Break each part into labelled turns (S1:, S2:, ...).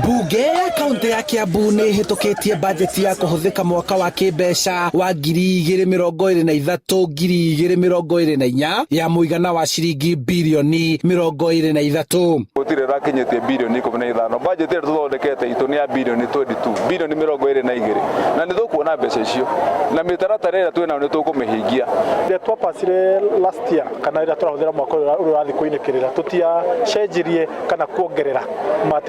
S1: Bunge ya kaunti ya Kiambu nĩ hĩtũkĩtie mbanjeti ya kũhũthĩka mwaka wa kĩmbeca wa 2023-2024 ya mũigana wa ciringi mbirioni 23.
S2: Gũtirĩ rakinyĩtie mbirioni 15. Mbanjeti ĩrĩa tũthondekete itũ nĩ ya mbirioni 22, mbirioni 22, na nĩ tũkuona mbeca icio na mĩtaratara ĩrĩa twĩnayo nĩ tũkũmĩhingia.
S3: Rĩrĩa twapacire last year kana rĩrĩa tũrahũthĩra mwaka ũyũ ũrathiĩ kũinĩkĩrĩra tũtiacenjirie kana kuongerera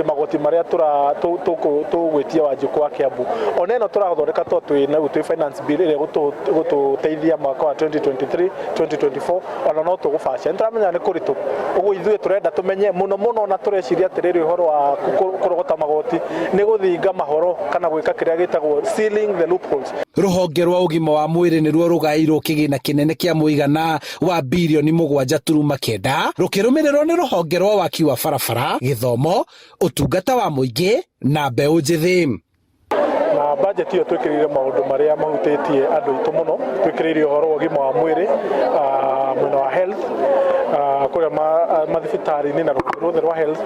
S3: magoti marĩa tũgwĩtia Wanjikũ wa Kiambu. Ona ĩno tũrathondeka twĩ finance bill ĩrĩa gũtũteithia mwaka wa 2023 2024 ona no tũgũbacĩra. Nĩtũramenya nĩ kũritũ, ũguo ithuĩ tũrenda tũmenye mũno na tũreciria atĩrĩrĩ ũhoro wa kũrogota magoti nĩ gũthinga mahoro kana gwĩka kĩrĩa gĩtagwo sealing the loopholes.
S1: Rũhonge rwa ũgima wa mwĩrĩ nĩruo rũgaĩirwo kĩgĩna kĩnene kĩa mũigana wa mbirioni 7.9 rũkĩrũmĩrĩrwo nĩ rũhonge rwa waki wa barabara, gĩthomo, ũtungata wa mũingĩ na mbeũ njĩthĩ.
S3: Na mbanjeti ĩyo twĩkĩrĩire maũndũ marĩa mahutĩtie andũ aitũ mũno, twĩkĩrĩire ũhoro wa ũgima wa mwĩrĩ, mwena wa health, kũrĩa mathibitarĩ-inĩ na rũhonge rwa health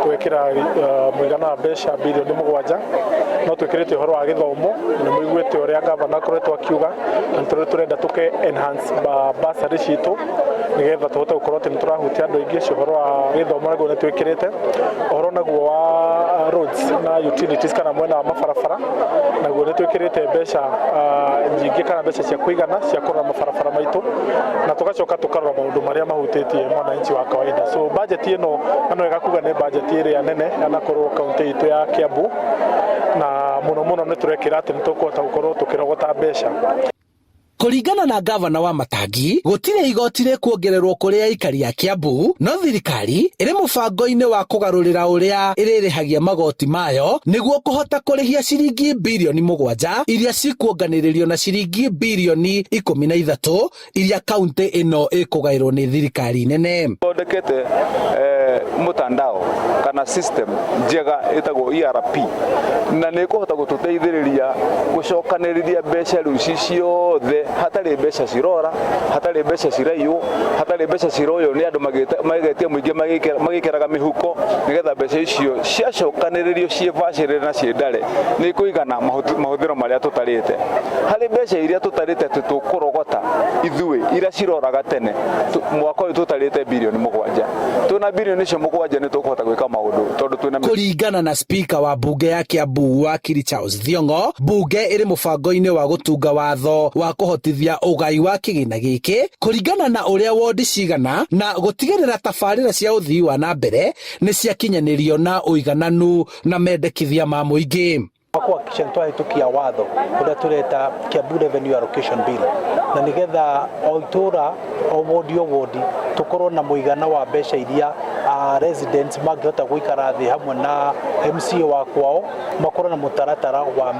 S3: twĩkĩra mũigana wa mbeca mbirioni 7. No twĩkĩrĩte ũhoro wa gĩthomo, nĩ mũiguĩte ũrĩa gavana akoretwo akiuga, na tũrenda enhance bursary citũ nĩgetha tũhote gũkorwo atĩ nĩ tũrahutia andũ aingĩ. Ũhoro wa gĩthomo naguo nĩ twĩkĩrĩte, ũhoro naguo wa roads na utilities kana mwena wa mabarabara naguo nĩ twĩkĩrĩte mbeca nyingĩ kana mbeca cia kũigana cia kũrora mabarabara maitũ, na tũgacoka tũkarora maũndũ marĩa mahutĩtie mwananchi wa kawaida. So mbanjeti ĩno no ĩgakuga nĩ mbanjeti ĩrĩa nene yanakorwo kaunti itũ ya Kiambu, na mũno nĩ tũrekĩra atĩ nĩ tũkũhota gũkorwo tũkĩrogota mbeca.
S1: Kũringana na gavana wa Matangi, gũtirĩ igoti rĩkuongererwo kũrĩ aikari a Kiambu, no thirikari ĩrĩ mũbango-inĩ wa kũgarũrĩra ũrĩa ĩrĩrĩhagia magoti mayo nĩguo kũhota kũrĩhia ciringi mbirioni 7 iria cikuonganĩrĩrio na ciringi mbirioni 13 iria kaunti ĩno ĩkũgaĩrwo nĩ thirikari nene.
S2: Thondekete mutandao kana system njega ĩtagwo ERP na nĩ kũhota gũtũteithĩrĩria gũcokanĩrĩria mbeca rĩu ciothe, hatarĩ mbeca cirora, hatarĩ mbeca ciraiywo, hatarĩ mbeca ciroywo nĩ andũ magetia mũingĩ magĩkĩraga mĩhuko, nĩgetha mbeca icio ciacokanĩrĩrio ciĩbacĩrĩre na ciĩndare nĩ kũigana mahũthĩro marĩa tũtarĩte. Harĩ mbeca iria tũtarĩte tũkũrogota ithuĩ iria ciroraga tene, mwaka ũyũ tũtarĩte mbirioni 7. Twĩna mbirioni icio 7 nĩ tũkũhota gwĩka maũndũ tondũ twĩna.
S1: Kũringana na spika wa bunge ya Kiambu wakiri Charles Thiongo, bunge ĩrĩ mũbango-inĩ wa gũtunga watho wa kũhotithia ũgai wa kĩgĩna gĩkĩ kũringana na ũrĩa wondi cigana na gũtigĩrĩra tabarĩra cia ũthii wa na mbere nĩ ciakinyanĩrio na ũigananu na mendekithia ma mũingĩ.
S4: Kuhakikisha hĩtũkia watho ũrĩa tũreta Kiambu Revenue Allocation Bill, na nĩgetha o itũra o wodi tũkorwo na mũigana wa mbeca iria residents mangĩhota gũikara thĩ hamwe na MCA wa kwao, makorwo na mũtaratara wa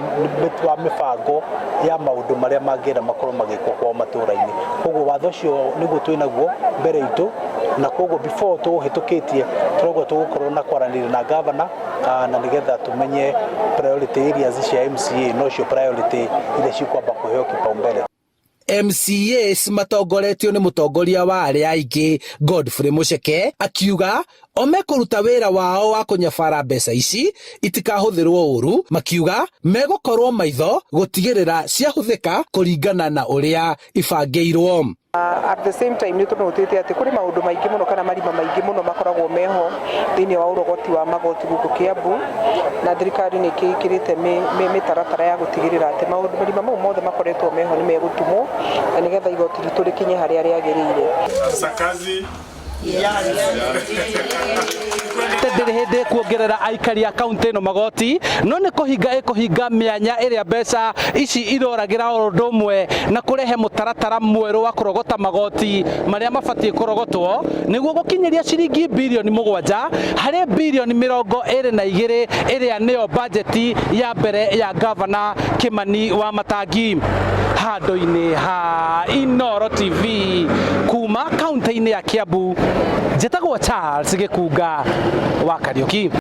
S4: mĩbango ya maũndũ marĩa mangĩenda makorwo magĩkwo kwao matũra-inĩ. Koguo watho ũcio nĩguo twĩnaguo mbere itũ, na koguo before tũhĩtũkĩtie tũrauga tũgũkorwo na kwaranĩria na gavana na nĩgetha tũmenye priority areas cia MCA no cio priority iria cikwamba kũheo kipaumbele.
S1: MCAs matongoretio nĩ mũtongoria wa arĩa aingĩ Godfrey Muceke akiuga o mekũruta wĩra wao wa kũnyabara mbeca ici itikahũthĩrwo ũru, makiuga megũkorwo maitho gũtigĩrĩra ciahũthĩka kũringana na ũrĩa ibangĩirwo.
S5: At the same time nĩ tũnotete atĩ kũrĩ maũndũ maingĩ mũno kana marima maingĩ mũno makoragwo meho thĩinĩ wa ũrogoti wa magoti gũkũ Kiambu, na thirikari nĩ ĩkĩrĩte mĩtaratara ya gũtigĩrĩra atĩ marima mau mothe makoretwo meho nĩ megũtumwo na nĩgetha igoti ritũ rĩkinye harĩa rĩagĩrĩire.
S1: Ndĩrĩ hĩndĩ kuongerera aikari a kaunti ĩno magoti, no nĩ kũhinga mĩanya ĩrĩa mbeca ici iroragĩra o ũndũ ũmwe na kũrehe mũtaratara mwerũ wa kũrogota magoti marĩa mabatiĩ kũrogotwo nĩguo gũkinyĩria ciringi mbirioni 7 harĩ mbirioni 22 ĩrĩa nĩyo mbanjeti ya mbere ya gavana Kimani wa Matangi. Handũ-inĩ ha Inooro TV kuma kaunti-inĩ ya Kiambu, njĩtagwo Charles Gĩkunga wa Kariũki.